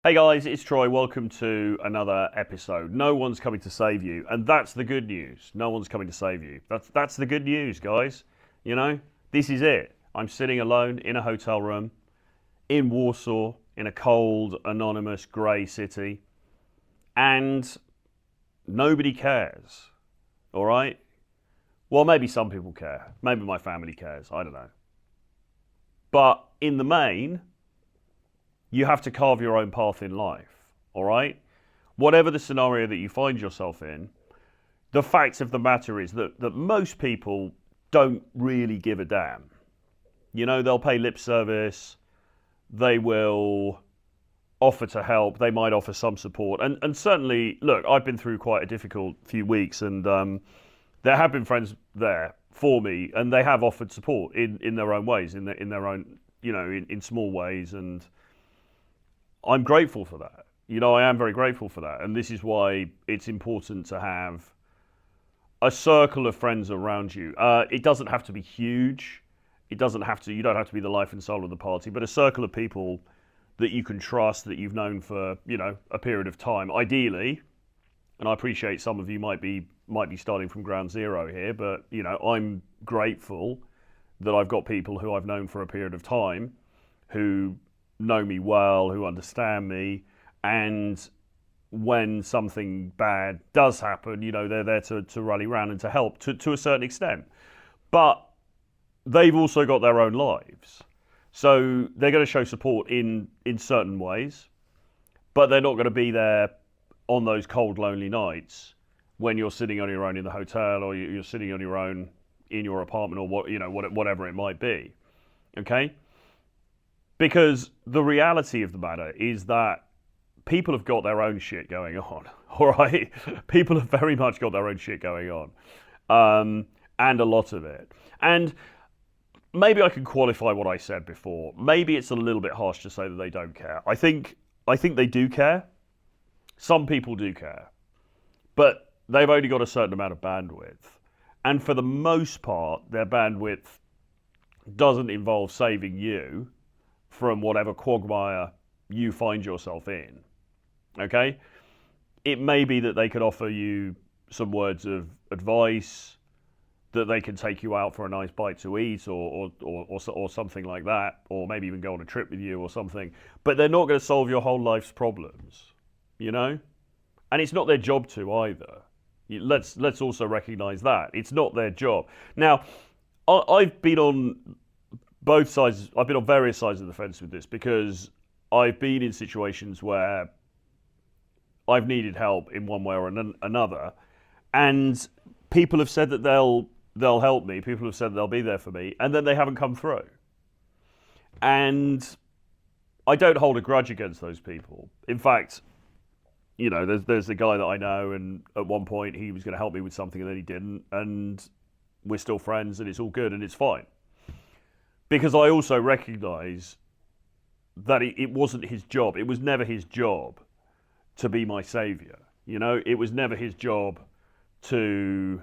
Hey guys, it's Troy. Welcome to another episode. No one's coming to save you, and that's the good news. No one's coming to save you. That's the good news, guys. You know, this is it. I'm sitting alone in a hotel room in Warsaw, in a cold, anonymous, grey city, and nobody cares. All right? Well, maybe some people care. Maybe my family cares. I don't know. But in the main, you have to carve your own path in life, all right? Whatever the scenario that you find yourself in, the fact of the matter is that most people don't really give a damn. You know, they'll pay lip service, they will offer to help, they might offer some support. And certainly, look, I've been through quite a difficult few weeks, and there have been friends there for me, and they have offered support in their own ways, in their own, you know, in small ways, and I'm grateful for that. You know, I am very grateful for that. And this is why it's important to have a circle of friends around you. It doesn't have to be huge. You don't have to be the life and soul of the party, but a circle of people that you can trust, that you've known for, you know, a period of time. Ideally, and I appreciate some of you might be starting from ground zero here, but, you know, I'm grateful that I've got people who I've known for a period of time who know me well, who understand me, and when something bad does happen, you know, they're there to rally around and to help to a certain extent. But they've also got their own lives. So they're going to show support in certain ways, but they're not going to be there on those cold, lonely nights when you're sitting on your own in the hotel, or you're sitting on your own in your apartment, or whatever it might be. Okay? Because the reality of the matter is that people have got their own shit going on, all right? People have very much got their own shit going on, and a lot of it. And maybe I can qualify what I said before. Maybe it's a little bit harsh to say that they don't care. I think they do care. Some people do care. But they've only got a certain amount of bandwidth. And for the most part, their bandwidth doesn't involve saving you from whatever quagmire you find yourself in, okay? It may be that they could offer you some words of advice, that they can take you out for a nice bite to eat, or something like that, or maybe even go on a trip with you or something, but they're not going to solve your whole life's problems, you know? And it's not their job to either. Let's also recognize that. It's not their job. Now, I've been on both sides. I've been on various sides of the fence with this, because I've been in situations where I've needed help in one way or another, and people have said that they'll help me. People have said they'll be there for me, and then they haven't come through. And I don't hold a grudge against those people. In fact, you know, there's a guy that I know, and at one point he was going to help me with something, and then he didn't, and we're still friends, and it's all good, and it's fine. Because I also recognise that it wasn't his job. It was never his job to be my saviour. You know, it was never his job to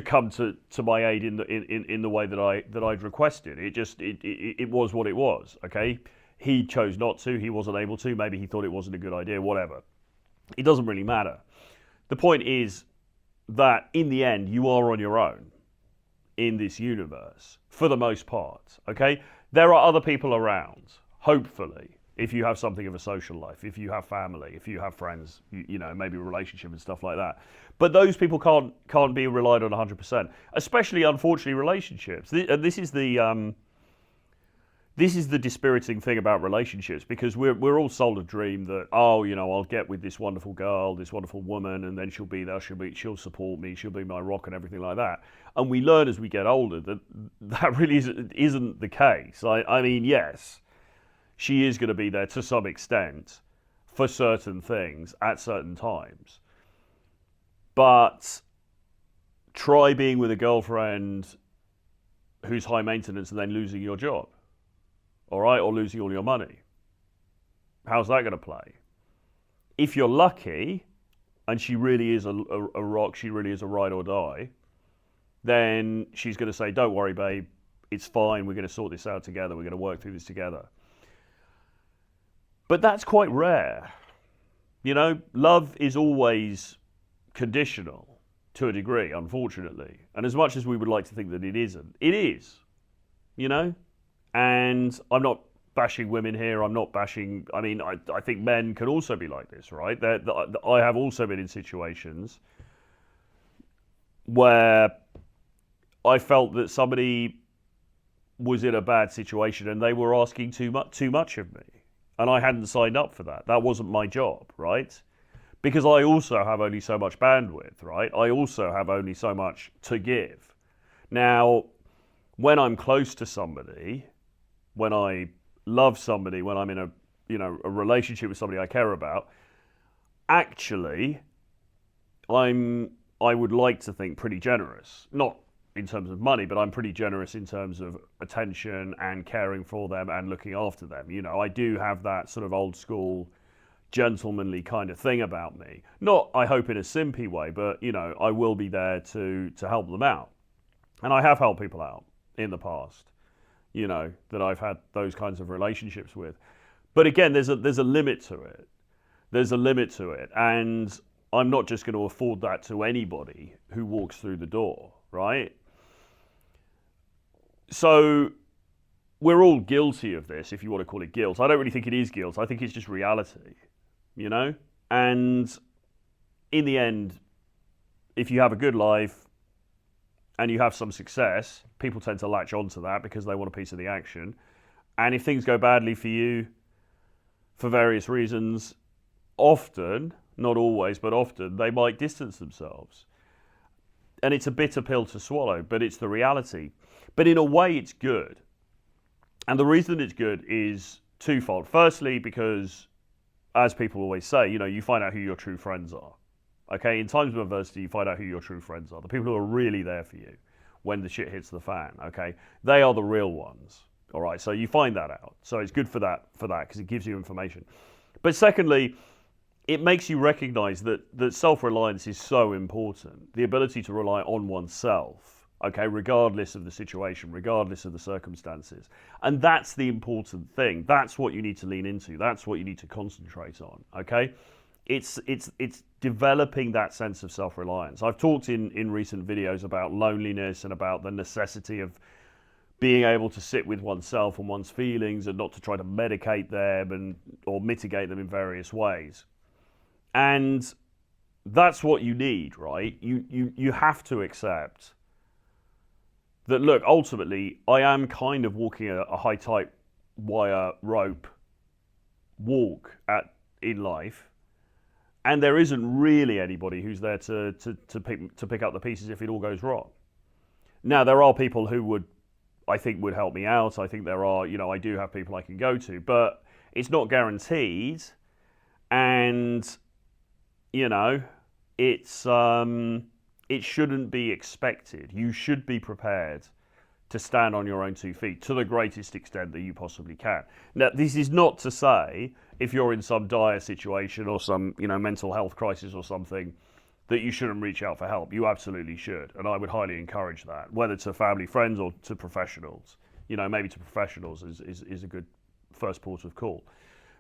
come to my aid in the way that I'd requested. It was what it was. Okay, he chose not to. He wasn't able to. Maybe he thought it wasn't a good idea. Whatever. It doesn't really matter. The point is that in the end, you are on your own in this universe, for the most part, okay? There are other people around, hopefully, if you have something of a social life, if you have family, if you have friends, you know, maybe a relationship and stuff like that. But those people can't be relied on 100%, especially, unfortunately, relationships. And this is the dispiriting thing about relationships, because we're all sold a dream that, oh, you know, I'll get with this wonderful girl, this wonderful woman, and then she'll be there, she'll support me, she'll be my rock and everything like that. And we learn as we get older that really isn't the case. I mean, yes, she is going to be there to some extent for certain things at certain times. But try being with a girlfriend who's high maintenance and then losing your job. All right, or losing all your money. How's that going to play? If you're lucky, and she really is a rock, she really is a ride or die, then she's going to say, don't worry, babe, it's fine, we're going to sort this out together, we're going to work through this together. But that's quite rare. You know, love is always conditional to a degree, unfortunately. And as much as we would like to think that it isn't, it is, you know? And I'm not bashing women here. I'm not bashing, I mean, I think men can also be like this, right? I have also been in situations where I felt that somebody was in a bad situation and they were asking too much of me. And I hadn't signed up for that. That wasn't my job, right? Because I also have only so much bandwidth, right? I also have only so much to give. Now, when I'm close to somebody, when I love somebody, when I'm in a relationship with somebody I care about, actually, I would like to think pretty generous. Not in terms of money, but I'm pretty generous in terms of attention and caring for them and looking after them. You know, I do have that sort of old school, gentlemanly kind of thing about me. Not, I hope, in a simpy way, but, you know, I will be there to help them out. And I have helped people out in the past, you know, that I've had those kinds of relationships with. But again, there's a limit to it. There's a limit to it. And I'm not just going to afford that to anybody who walks through the door, right? So we're all guilty of this, if you want to call it guilt. I don't really think it is guilt. I think it's just reality, you know? And in the end, if you have a good life and you have some success, people tend to latch onto that because they want a piece of the action. And if things go badly for you for various reasons, often, not always, but often, they might distance themselves. And it's a bitter pill to swallow, but it's the reality. But in a way, it's good. And the reason it's good is twofold. Firstly, because, as people always say, you know, you find out who your true friends are. Okay, in times of adversity, you find out who your true friends are. The people who are really there for you when the shit hits the fan, okay? They are the real ones, all right? So you find that out. So it's good for that because it gives you information. But secondly, it makes you recognize that self-reliance is so important. The ability to rely on oneself, okay, regardless of the situation, regardless of the circumstances. And that's the important thing. That's what you need to lean into. That's what you need to concentrate on, okay? It's developing that sense of self-reliance. I've talked in recent videos about loneliness and about the necessity of being able to sit with oneself and one's feelings and not to try to medicate them or mitigate them in various ways. And that's what you need, right? You have to accept that, look, ultimately, I am kind of walking a high tight wire rope walk in life. And there isn't really anybody who's there to pick up the pieces if it all goes wrong. Now, there are people who I think would help me out. I think there are, you know, I do have people I can go to, but it's not guaranteed. And, you know, it shouldn't be expected. You should be prepared to stand on your own 2 feet to the greatest extent that you possibly can. Now, this is not to say if you're in some dire situation or some, you know, mental health crisis or something that you shouldn't reach out for help. You absolutely should, and I would highly encourage that, whether to family, friends, or to professionals. You know, maybe to professionals is a good first port of call.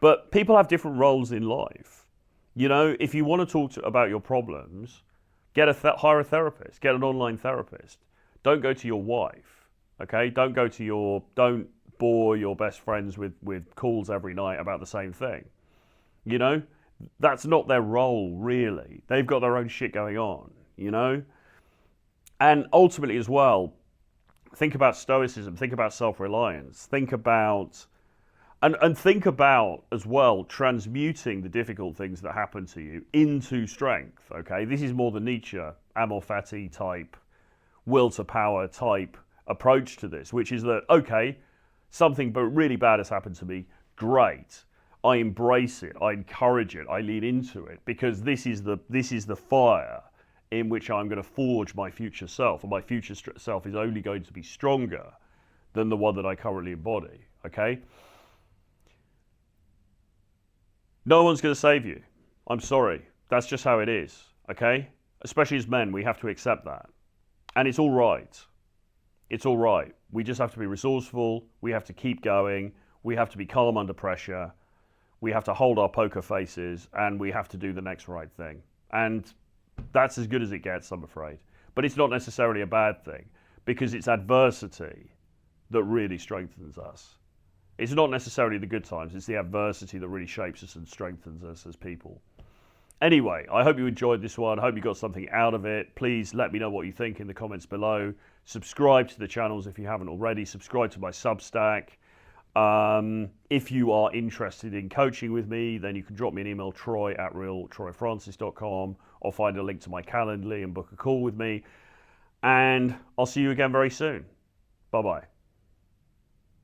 But people have different roles in life. You know, if you want to talk about your problems, hire a therapist, get an online therapist. Don't go to your wife, okay? Don't bore your best friends with calls every night about the same thing. You know, that's not their role, really. They've got their own shit going on, you know? And ultimately as well, think about stoicism, think about self-reliance, think about, and think about as well, transmuting the difficult things that happen to you into strength, okay? This is more the Nietzsche, amor fati type, will to power type approach to this, which is that, okay, something but really bad has happened to me, great. I embrace it, I encourage it, I lean into it, because this is the fire in which I'm going to forge my future self, and my future self is only going to be stronger than the one that I currently embody, okay? No one's going to save you. I'm sorry. That's just how it is, okay? Especially as men, we have to accept that. And it's all right. It's all right. We just have to be resourceful. We have to keep going. We have to be calm under pressure. we have to hold our poker faces, and we have to do the next right thing. And that's as good as it gets, I'm afraid. But it's not necessarily a bad thing, because it's adversity that really strengthens us. It's not necessarily the good times, it's the adversity that really shapes us and strengthens us as people. Anyway, I hope you enjoyed this one. I hope you got something out of it. Please let me know what you think in the comments below. Subscribe to the channels if you haven't already. Subscribe to my Substack. If you are interested in coaching with me, then you can drop me an email, troy@realtroyfrancis.com, or find a link to my Calendly and book a call with me. And I'll see you again very soon. Bye-bye.